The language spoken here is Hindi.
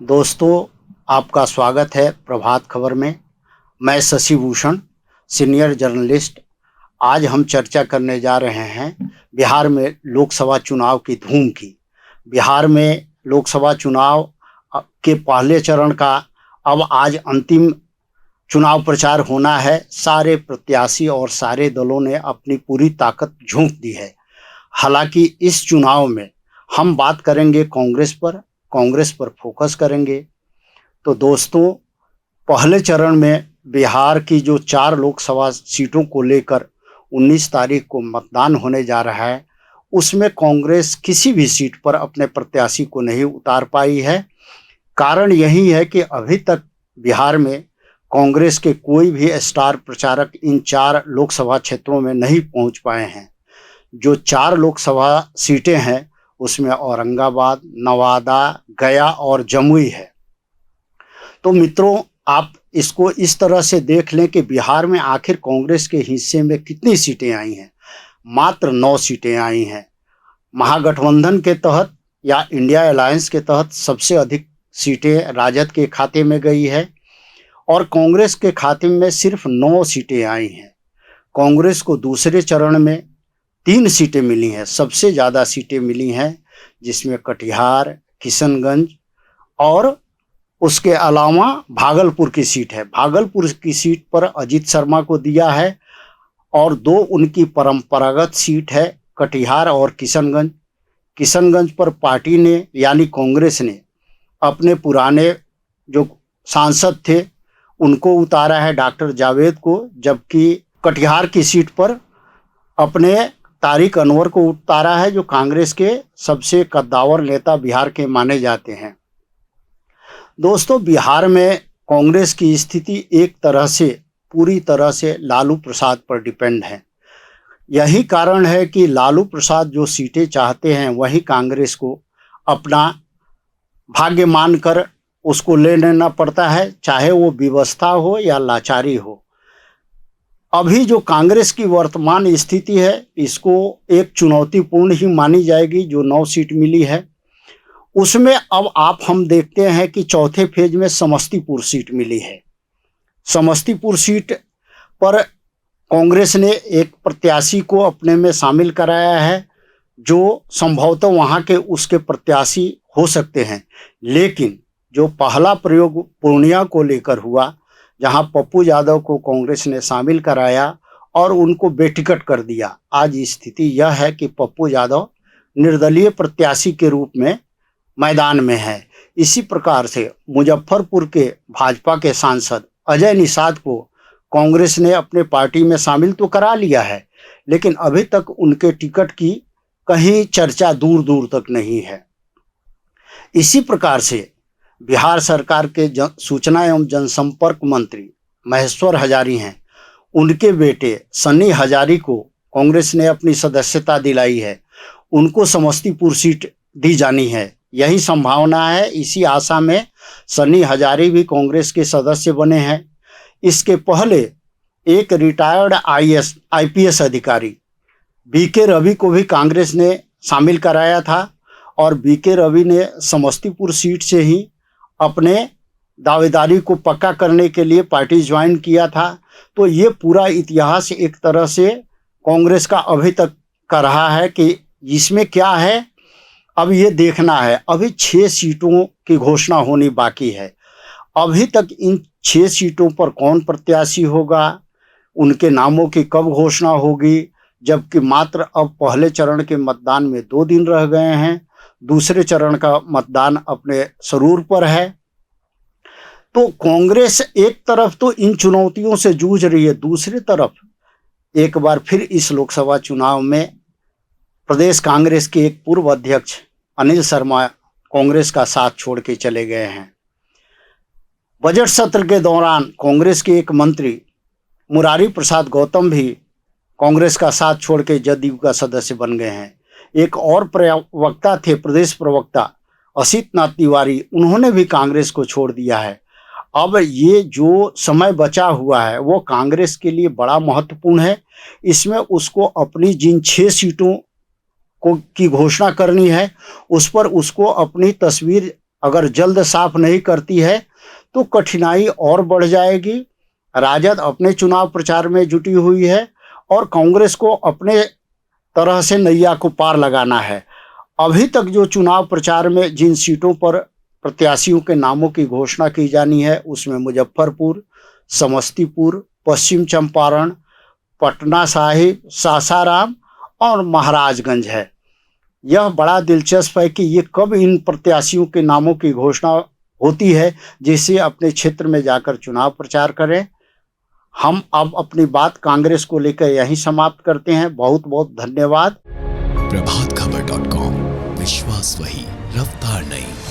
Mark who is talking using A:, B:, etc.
A: दोस्तों, आपका स्वागत है प्रभात खबर में। मैं शशि भूषण, सीनियर जर्नलिस्ट। आज हम चर्चा करने जा रहे हैं बिहार में लोकसभा चुनाव की धूम की। बिहार में लोकसभा चुनाव के पहले चरण का अब आज अंतिम चुनाव प्रचार होना है। सारे प्रत्याशी और सारे दलों ने अपनी पूरी ताकत झोंक दी है। हालांकि इस चुनाव में हम बात करेंगे कांग्रेस पर फोकस करेंगे। तो दोस्तों, पहले चरण में बिहार की जो 4 लोकसभा सीटों को लेकर 19 तारीख को मतदान होने जा रहा है, उसमें कांग्रेस किसी भी सीट पर अपने प्रत्याशी को नहीं उतार पाई है। कारण यही है कि अभी तक बिहार में कांग्रेस के कोई भी स्टार प्रचारक इन 4 लोकसभा क्षेत्रों में नहीं पहुंच पाए हैं। जो 4 लोकसभा सीटें हैं उसमें औरंगाबाद, नवादा, गया और जमुई है। तो मित्रों, आप इसको इस तरह से देख लें कि बिहार में आखिर कांग्रेस के हिस्से में कितनी सीटें आई हैं। मात्र 9 सीटें आई हैं। महागठबंधन के तहत या इंडिया अलायंस के तहत सबसे अधिक सीटें राजद के खाते में गई है और कांग्रेस के खाते में सिर्फ 9 सीटें आई हैं। कांग्रेस को दूसरे चरण में 3 सीटें मिली हैं। सबसे ज़्यादा सीटें मिली हैं, जिसमें कटिहार, किशनगंज और उसके अलावा भागलपुर की सीट है। भागलपुर की सीट पर अजीत शर्मा को दिया है और 2 उनकी परंपरागत सीट है, कटिहार और किशनगंज। किशनगंज पर पार्टी ने यानी कांग्रेस ने अपने पुराने जो सांसद थे उनको उतारा है, डॉक्टर जावेद को, जबकि कटिहार की सीट पर अपने तारिक अनवर को उतारा है, जो कांग्रेस के सबसे कद्दावर नेता बिहार के माने जाते हैं। दोस्तों, बिहार में कांग्रेस की स्थिति एक तरह से पूरी तरह से लालू प्रसाद पर डिपेंड है। यही कारण है कि लालू प्रसाद जो सीटें चाहते हैं वही कांग्रेस को अपना भाग्य मानकर उसको ले लेना पड़ता है, चाहे वो व्यवस्था हो या लाचारी हो। अभी जो कांग्रेस की वर्तमान स्थिति है इसको एक चुनौतीपूर्ण ही मानी जाएगी। जो 9 सीट मिली है उसमें अब हम देखते हैं कि चौथे फेज में समस्तीपुर सीट मिली है। समस्तीपुर सीट पर कांग्रेस ने एक प्रत्याशी को अपने में शामिल कराया है, जो संभवतः वहां के उसके प्रत्याशी हो सकते हैं। लेकिन जो पहला प्रयोग पूर्णिया को लेकर हुआ, जहां पप्पू यादव को कांग्रेस ने शामिल कराया और उनको बेटिकट कर दिया, आज स्थिति यह है कि पप्पू यादव निर्दलीय प्रत्याशी के रूप में मैदान में है। इसी प्रकार से मुजफ्फरपुर के भाजपा के सांसद अजय निषाद को कांग्रेस ने अपने पार्टी में शामिल तो करा लिया है, लेकिन अभी तक उनके टिकट की कहीं चर्चा दूर दूर तक नहीं है। इसी प्रकार से बिहार सरकार के सूचना एवं जनसंपर्क मंत्री महेश्वर हजारी हैं, उनके बेटे सन्नी हजारी को कांग्रेस ने अपनी सदस्यता दिलाई है। उनको समस्तीपुर सीट दी जानी है, यही संभावना है। इसी आशा में सन्नी हजारी भी कांग्रेस के सदस्य बने हैं। इसके पहले एक रिटायर्ड आईपीएस अधिकारी बीके रवि को भी कांग्रेस ने शामिल कराया था और बीके रवि ने समस्तीपुर सीट से ही अपने दावेदारी को पक्का करने के लिए पार्टी ज्वाइन किया था। तो ये पूरा इतिहास एक तरह से कांग्रेस का अभी तक का रहा है कि इसमें क्या है, अब ये देखना है। अभी 6 सीटों की घोषणा होनी बाकी है। अभी तक इन 6 सीटों पर कौन प्रत्याशी होगा, उनके नामों की कब घोषणा होगी, जबकि मात्र अब पहले चरण के मतदान में 2 दिन रह गए हैं। दूसरे चरण का मतदान अपने शुरू पर है। तो कांग्रेस एक तरफ तो इन चुनौतियों से जूझ रही है, दूसरी तरफ एक बार फिर इस लोकसभा चुनाव में प्रदेश कांग्रेस के एक पूर्व अध्यक्ष अनिल शर्मा कांग्रेस का साथ छोड़ के चले गए हैं। बजट सत्र के दौरान कांग्रेस के एक मंत्री मुरारी प्रसाद गौतम भी कांग्रेस का साथ छोड़ के जदयू का सदस्य बन गए हैं। एक और प्रवक्ता थे, प्रदेश प्रवक्ता असित नाथ तिवारी, उन्होंने भी कांग्रेस को छोड़ दिया है। अब ये जो समय बचा हुआ है वो कांग्रेस के लिए बड़ा महत्वपूर्ण है। इसमें उसको अपनी जिन 6 सीटों की घोषणा करनी है, उस पर उसको अपनी तस्वीर अगर जल्द साफ नहीं करती है तो कठिनाई और बढ़ जाएगी। राजद अपने चुनाव प्रचार में जुटी हुई है और कांग्रेस को अपने तरह से नैया को पार लगाना है। अभी तक जो चुनाव प्रचार में जिन सीटों पर प्रत्याशियों के नामों की घोषणा की जानी है उसमें मुजफ्फरपुर, समस्तीपुर, पश्चिम चंपारण, पटना साहिब, सासाराम और महाराजगंज है। यह बड़ा दिलचस्प है कि ये कब इन प्रत्याशियों के नामों की घोषणा होती है जिससे अपने क्षेत्र में जाकर चुनाव प्रचार करें। हम अब अपनी बात कांग्रेस को लेकर यहीं समाप्त करते हैं। बहुत बहुत धन्यवाद।
B: प्रभातखबर.com, विश्वास वही, रफ्तार नहीं।